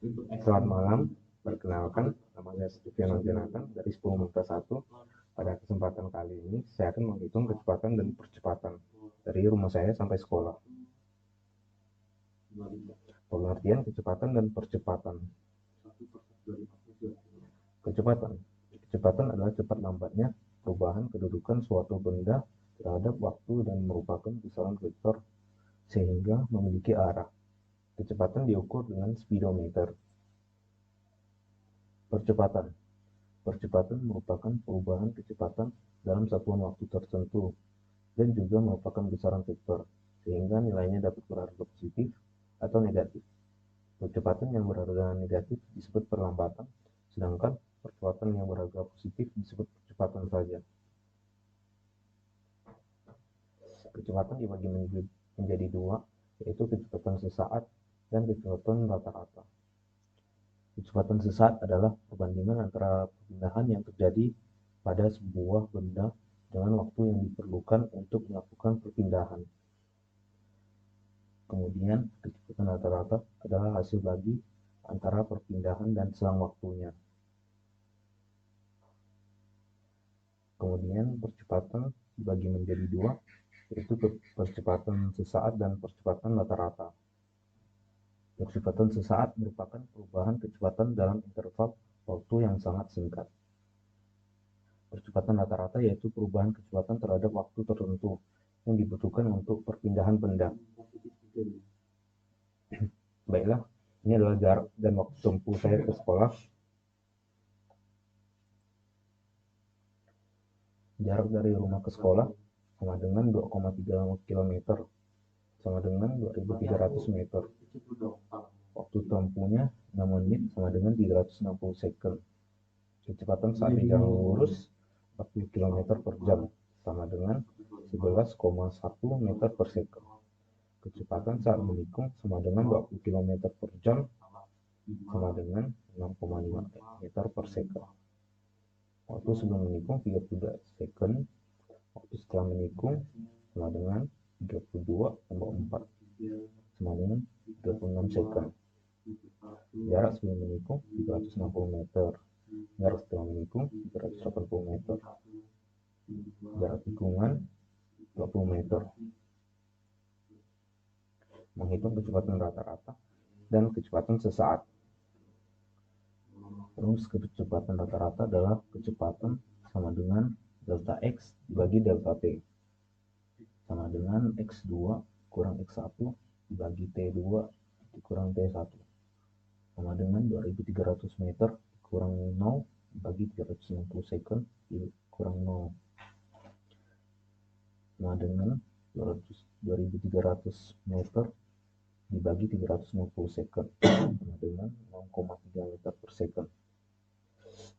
Selamat malam, perkenalkan, nama saya Sufiano Jonathan dari 10 Muka 1. Pada kesempatan kali ini, saya akan menghitung kecepatan dan percepatan dari rumah saya sampai sekolah. Pengertian kecepatan dan percepatan. Kecepatan adalah cepat lambatnya perubahan kedudukan suatu benda terhadap waktu dan merupakan kisaran vektor sehingga memiliki arah. Kecepatan diukur dengan speedometer. Percepatan merupakan perubahan kecepatan dalam satuan waktu tertentu dan juga merupakan besaran vektor, sehingga nilainya dapat berharga positif atau negatif. Percepatan yang berharga negatif disebut perlambatan, sedangkan percepatan yang berharga positif disebut percepatan saja. Kecepatan dibagi menjadi dua, yaitu kecepatan sesaat dan kecepatan rata-rata. Kecepatan sesaat adalah perbandingan antara perpindahan yang terjadi pada sebuah benda dengan waktu yang diperlukan untuk melakukan perpindahan. Kemudian, kecepatan rata-rata adalah hasil bagi antara perpindahan dan selang waktunya. Kemudian, percepatan dibagi menjadi dua, yaitu percepatan sesaat dan percepatan rata-rata. Percepatan sesaat merupakan perubahan kecepatan dalam interval waktu yang sangat singkat. Percepatan rata-rata yaitu perubahan kecepatan terhadap waktu tertentu yang dibutuhkan untuk perpindahan benda. Baiklah, ini adalah jarak dan waktu tempuh saya ke sekolah. Jarak dari rumah ke sekolah sama dengan 2,3 km, sama dengan 2.300 meter. Waktu tempuhnya 6 menit sama dengan 360 second. Kecepatan saat di jalan lurus 40 km per jam sama dengan 11,1 meter per second. Kecepatan saat menikung sama dengan 20 km per jam sama dengan 6,5 meter per second. Waktu sebelum menikung 32 second. Waktu setelah menikung sama dengan 32,4 sama dengan 36 second. Jarak sebelum menikung 360 meter. Jarak setelah menikung 380 meter. Jarak tikungan 20 meter. Menghitung kecepatan rata-rata dan kecepatan sesaat. Rumus kecepatan rata-rata adalah kecepatan sama dengan delta x dibagi delta t sama dengan x2 kurang x1 dibagi t2 dikurang t1 sama dengan 2300 meter kurang 0 dibagi 360 second dikurang 0 sama dengan 2300 meter dibagi 360 second sama dengan 0,3 meter per second.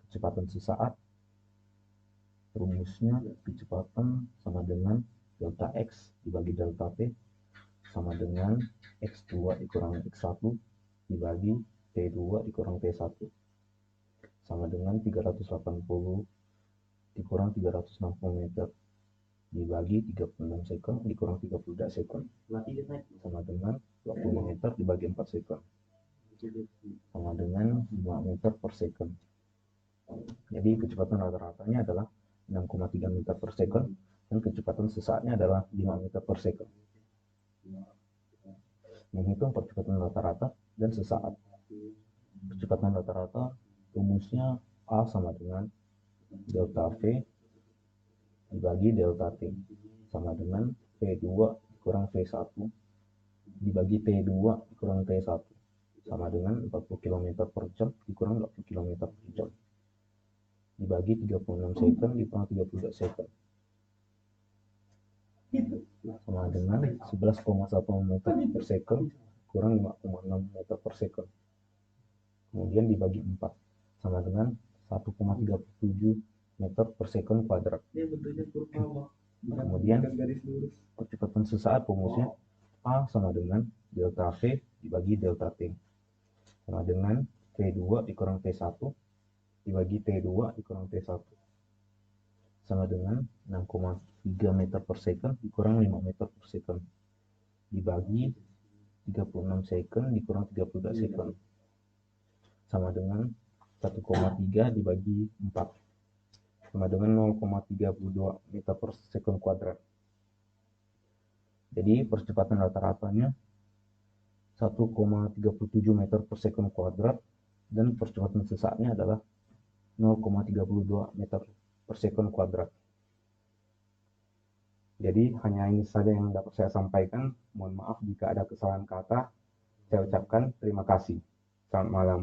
Kecepatan sesaat, rumusnya kecepatan sama dengan delta x dibagi delta t sama dengan x2 dikurang x1 dibagi t2 dikurang t1 sama dengan 380 dikurang 360 meter dibagi 36 second dikurang 32 second sama dengan 20 meter dibagi 4 second sama dengan 5 meter per second. Jadi kecepatan rata-ratanya adalah 6,3 meter per second dan kecepatan sesaatnya adalah 5 meter per second. Menghitung percepatan rata-rata dan sesaat. Percepatan rata-rata rumusnya A sama dengan delta V dibagi delta T sama dengan V2 dikurang V1 dibagi T2 dikurang T1 sama dengan 40 km per jam dikurang 20 km per jam dibagi 36 second dikurang 32 second sama dengan 11,1 meter per second kurang 5,6 meter per second. Kemudian dibagi 4 sama dengan 1,37 meter per second kuadrat. Kemudian percepatan sesaat rumusnya A sama dengan delta V dibagi delta T sama dengan V2 dikurang T1 dibagi T2 dikurang T1 sama dengan 6,3 meter per second dikurang 5 meter per second dibagi 36 second dikurang 32 second sama dengan 1,3 dibagi 4 sama dengan 0,32 meter per sekund kuadrat. Jadi percepatan rata-ratanya 1,37 meter per sekund kuadrat dan percepatan sesaknya adalah 0,32 meter per sekund kuadrat. Jadi hanya ini saja yang dapat saya sampaikan. Mohon maaf jika ada kesalahan kata. Saya ucapkan terima kasih. Selamat malam.